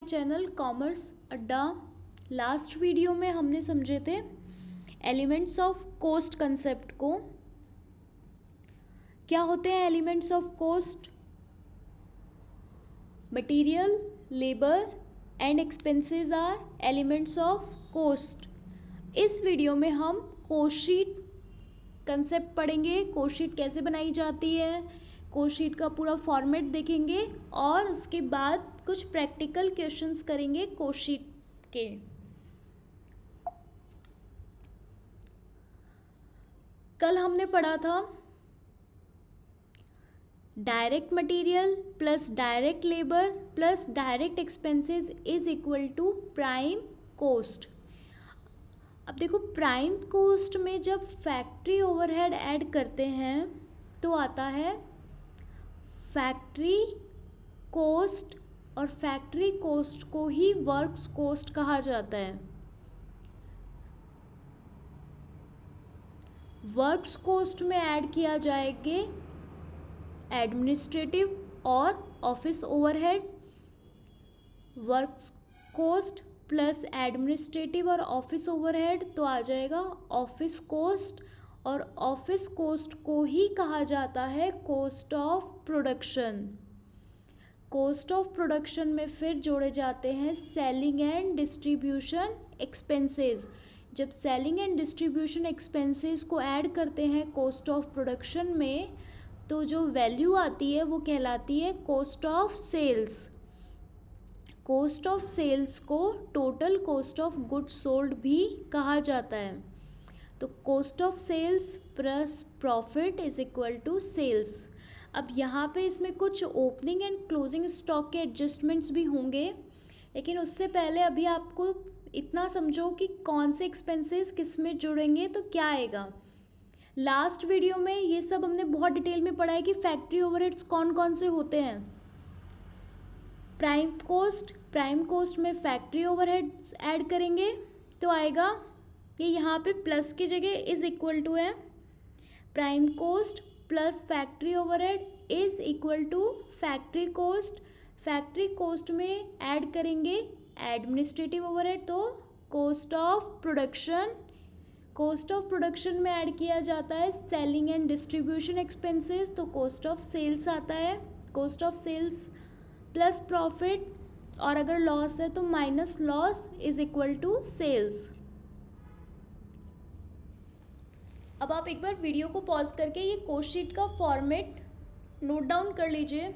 Channel commerce अड्डा। Last video में हमने समझे the elements of cost concept को। क्या होते हैं elements of cost? Material, labour and expenses are elements of cost. इस वीडियो में हम कॉस्ट शीट कंसेप्ट पढ़ेंगे, कॉस्ट शीट कैसे बनाई जाती है, कॉस्ट शीट का पूरा फॉर्मेट देखेंगे और उसके बाद कुछ प्रैक्टिकल क्वेश्चंस करेंगे कॉस्ट शीट के। कल हमने पढ़ा था direct material plus direct labour plus direct expenses is equal to prime cost. अब देखो, प्राइम कॉस्ट में जब फैक्ट्री ओवरहेड ऐड करते हैं तो आता है फैक्ट्री कॉस्ट, और फैक्ट्री कॉस्ट को ही वर्क्स कॉस्ट कहा जाता है। वर्क्स कॉस्ट में ऐड किया जाएंगे एडमिनिस्ट्रेटिव और office overhead. Works cost plus administrative और ऑफिस ओवरहेड तो आ जाएगा ऑफिस कॉस्ट, और ऑफिस कॉस्ट को ही कहा जाता है cost of production. Cost of production में फिर जोड़े जाते हैं सेलिंग एंड डिस्ट्रीब्यूशन एक्सपेंसेस। जब सेलिंग एंड डिस्ट्रीब्यूशन एक्सपेंसेस को ऐड करते हैं कॉस्ट ऑफ प्रोडक्शन में तो जो वैल्यू आती है वो कहलाती है cost of sales. Cost of sales को total cost of goods sold भी कहा जाता है। तो cost of sales plus profit is equal to sales. अब यहाँ पे इसमें कुछ ओपनिंग एंड क्लोजिंग स्टॉक के एडजस्टमेंट्स भी होंगे, लेकिन उससे पहले अभी आपको इतना समझो कि कौन से एक्सपेंसेस किस में जुड़ेंगे तो क्या आएगा। लास्ट वीडियो में ये सब हमने बहुत डिटेल में पढ़ा है कि फैक्ट्री ओवरहेड्स कौन कौन से होते हैं। प्राइम कॉस्ट में फैक्ट्री ओवरहेड्स ऐड करेंगे तो आएगा ये यहाँ पे प्लस की जगह इज इक्वल टू है prime cost plus factory overhead is equal to factory cost. Factory cost में ऐड करेंगे एडमिनिस्ट्रेटिव ओवरहेड तो cost of production. Cost of production में ऐड किया जाता है सेलिंग एंड डिस्ट्रीब्यूशन एक्सपेंसेस तो कॉस्ट ऑफ सेल्स आता है। Cost of sales plus profit, और अगर लॉस है तो minus loss is equal to sales. अब आप एक बार वीडियो को पॉज करके ये कॉस्ट शीट का फॉर्मेट नोट डाउन कर लीजिए,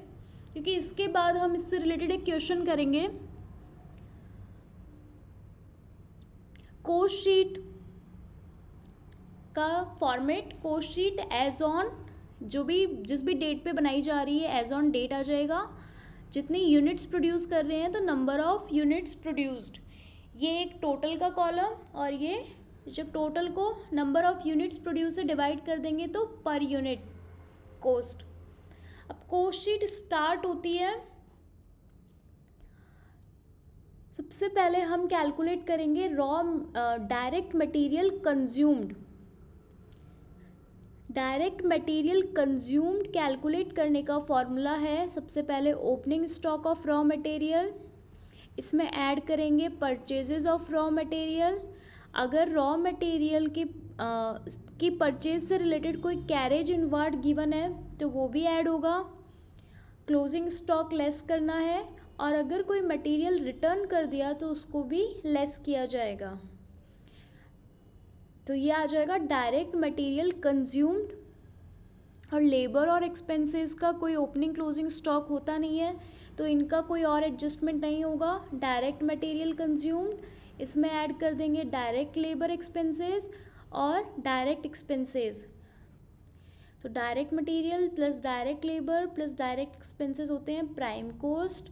क्योंकि इसके बाद हम इससे रिलेटेड एक क्वेश्चन करेंगे। कॉस्ट शीट का format, cost sheet as on जिस भी डेट पे बनाई जा रही है एज ऑन डेट आ जाएगा। जितनी यूनिट्स प्रोड्यूस कर रहे हैं तो नंबर ऑफ यूनिट्स प्रोड्यूस्ड, ये एक टोटल का कॉलम, और ये जब टोटल को नंबर ऑफ यूनिट्स प्रोड्यूस से डिवाइड कर देंगे तो पर यूनिट कॉस्ट। अब कॉस्ट शीट स्टार्ट होती है, सबसे पहले हम कैलकुलेट करेंगे raw direct material consumed. Direct material consumed calculate करने का फॉर्मूला है सबसे पहले opening stock of raw material, इसमें ऐड करेंगे परचेजेस ऑफ रॉ मटेरियल। अगर रॉ मटेरियल की परचेज से रिलेटेड कोई कैरेज इनवार्ड गिवन है तो वो भी ऐड होगा। क्लोजिंग स्टॉक लेस करना है, और अगर कोई मटेरियल रिटर्न कर दिया तो उसको भी लेस किया जाएगा। तो ये आ जाएगा डायरेक्ट मटेरियल कंज्यूम्ड। और लेबर और एक्सपेंसेस का कोई ओपनिंग क्लोजिंग स्टॉक होता नहीं है तो इनका कोई और एडजस्टमेंट नहीं होगा। डायरेक्ट मटेरियल कंज्यूम्ड, इसमें ऐड कर देंगे डायरेक्ट लेबर एक्सपेंसेस और डायरेक्ट एक्सपेंसेस। तो direct material plus direct labour plus direct expenses होते हैं प्राइम कॉस्ट।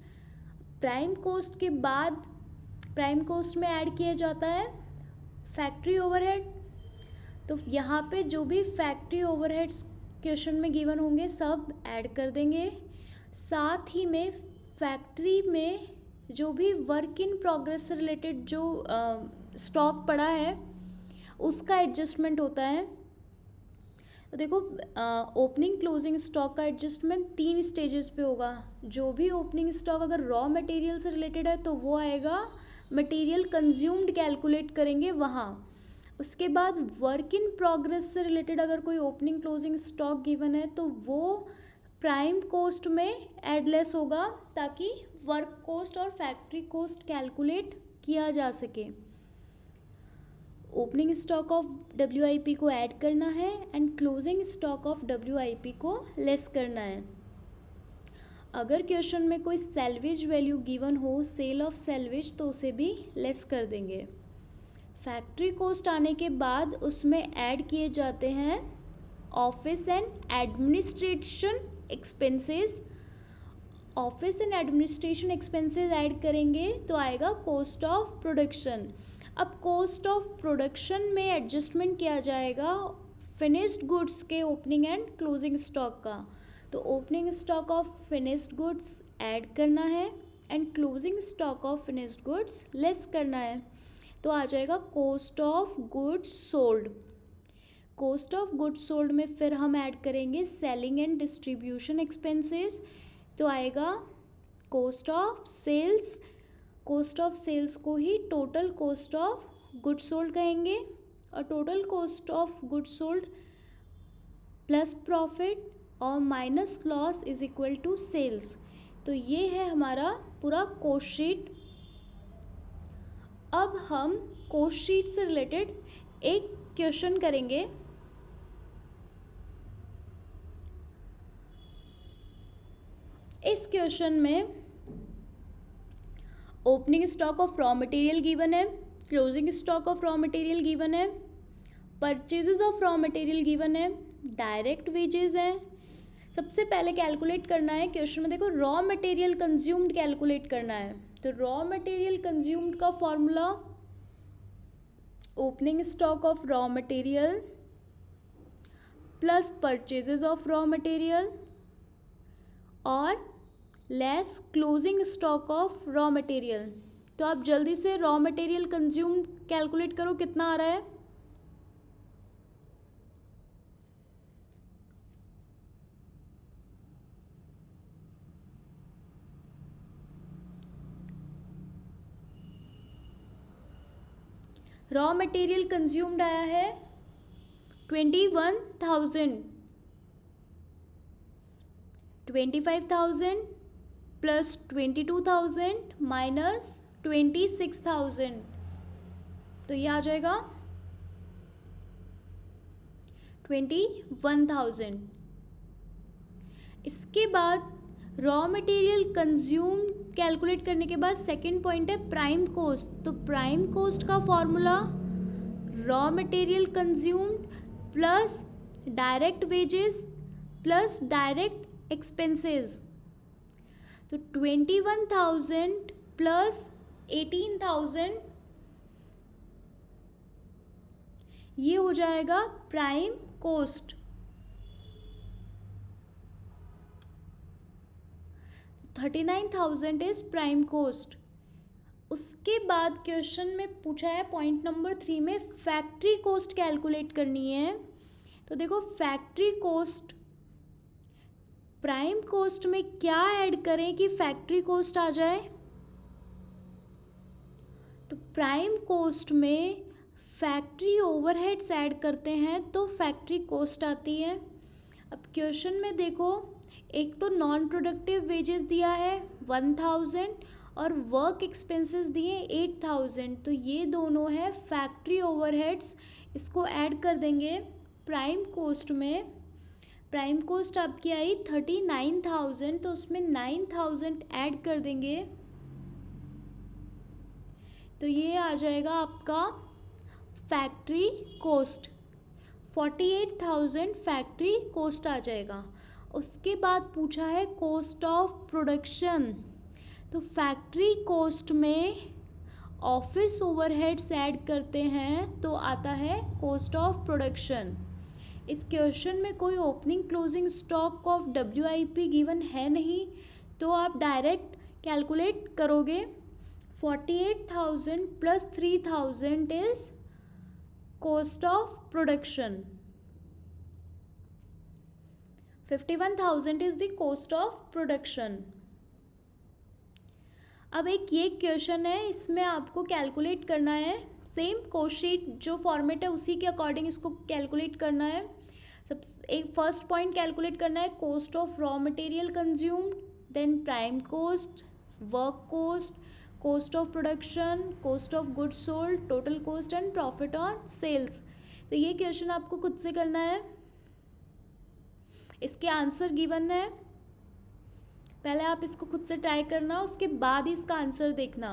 प्राइम कॉस्ट के बाद प्राइम कॉस्ट में ऐड किया जाता है फैक्ट्री ओवरहेड। तो यहाँ पे जो भी फैक्ट्री ओवरहेड्स क्वेश्चन में गिवन होंगे सब ऐड कर देंगे। साथ ही में फैक्ट्री में जो भी वर्क इन प्रोग्रेस से रिलेटेड जो स्टॉक पड़ा है उसका एडजस्टमेंट होता है। तो देखो ओपनिंग क्लोजिंग स्टॉक का एडजस्टमेंट 3 स्टेजेस पे होगा। जो भी ओपनिंग स्टॉक अगर रॉ मटेरियल से रिलेटेड है तो वो आएगा मटेरियल कंज्यूम्ड कैलकुलेट करेंगे वहाँ। उसके बाद वर्क इन प्रोग्रेस से रिलेटेड अगर कोई ओपनिंग क्लोजिंग स्टॉक गिवन है तो वो प्राइम कोस्ट में एडलेस होगा ताकि वर्क कोस्ट और फैक्ट्री कोस्ट कैलकुलेट किया जा सके। ओपनिंग स्टॉक ऑफ WIP को ऐड करना है and closing stock of WIP को लेस करना है। अगर क्वेश्चन में कोई सेल्वेज वैल्यू गिवन हो, सेल ऑफ सेल्वेज, तो उसे भी लेस कर देंगे। फैक्ट्री कोस्ट आने के बाद उसमें ऐड किए जाते हैं office and administration expenses. Office and administration expenses add करेंगे तो आएगा कॉस्ट ऑफ प्रोडक्शन। अब कॉस्ट ऑफ प्रोडक्शन में एडजस्टमेंट किया जाएगा फिनिश्ड गुड्स के ओपनिंग एंड क्लोजिंग स्टॉक का। तो opening stock of finished goods add करना है and closing stock of finished goods less करना है। तो आ जाएगा cost of goods sold. Cost of goods sold में फिर हम ऐड करेंगे सेलिंग एंड डिस्ट्रीब्यूशन एक्सपेंसेस। तो आएगा cost of sales. Cost of sales को ही total cost of goods sold कहेंगे और total cost of goods sold plus profit और minus loss is equal to sales. तो ये है हमारा पूरा कॉस्ट शीट। अब हम कॉस्ट शीट से रिलेटेड एक क्वेश्चन करेंगे। इस क्वेश्चन में opening stock of raw material given है, closing stock of raw material given है, purchases of raw material given है, डायरेक्ट वेजेस हैं। सबसे पहले कैलकुलेट करना है क्वेश्चन में, देखो रॉ मटेरियल कंज्यूम्ड कैलकुलेट करना है। तो रॉ मटेरियल कंज्यूम्ड का formula opening stock of raw material plus purchases of raw material और less closing stock of raw material. तो आप जल्दी से रॉ मटेरियल कंज्यूम कैलकुलेट करो कितना आ रहा है। रॉ मटेरियल कंज्यूम्ड आया है 21,000। 25,000 प्लस 22,000 माइनस 26,000, तो ये आ जाएगा 21,000। इसके बाद रॉ मटेरियल कंज्यूम कैलकुलेट करने के बाद सेकंड पॉइंट है प्राइम कोस्ट। तो प्राइम कोस्ट का formula raw material consumed plus direct wages plus direct expenses. तो 21,000 प्लस 18,000 ये हो जाएगा prime cost. 39,000 is prime cost. उसके बाद क्वेश्चन में पूछा है पॉइंट नंबर 3 में फैक्ट्री कोस्ट कैलकुलेट करनी है। तो देखो फैक्ट्री कोस्ट, प्राइम कोस्ट में क्या ऐड करें कि फैक्ट्री कोस्ट आ जाए। तो प्राइम कोस्ट में फैक्ट्री ओवरहेड्स ऐड करते हैं तो फैक्ट्री कोस्ट आती है। अब क्वेश्चन में देखो एक तो नॉन प्रोडक्टिव वेजेस दिया है 1,000 और वर्क एक्सपेंसेस दिए 8,000। तो ये दोनों है फैक्ट्री ओवरहेड्स, इसको ऐड कर देंगे प्राइम कोस्ट में। प्राइम कोस्ट आपकी आई 39,000, तो उसमें 9,000 ऐड कर देंगे तो ये आ जाएगा आपका फैक्ट्री कोस्ट। 48,000 फैक्ट्री कोस्ट आ जाएगा। उसके बाद पूछा है कॉस्ट ऑफ प्रोडक्शन। तो फैक्ट्री कोस्ट में ऑफिस ओवरहेड्स ऐड करते हैं तो आता है कॉस्ट ऑफ प्रोडक्शन। इस क्वेश्चन में कोई opening closing stock of WIP given है नहीं, तो आप डायरेक्ट कैलकुलेट करोगे। 48,000 plus 3,000 is cost of production. 51,000 is the cost of production. अब एक ये क्वेश्चन है, इसमें आपको कैलकुलेट करना है, सेम कोस्ट शीट जो फॉर्मेट है उसी के अकॉर्डिंग इसको कैलकुलेट करना है। सब एक फर्स्ट पॉइंट कैलकुलेट करना है, cost of raw material consumed, then prime cost, work cost, cost of production, cost of goods sold, total cost and profit on sales. तो ये क्वेश्चन आपको खुद से करना है, इसके आंसर गिवन है, पहले आप इसको खुद से ट्राई करना, उसके बाद ही इसका आंसर देखना।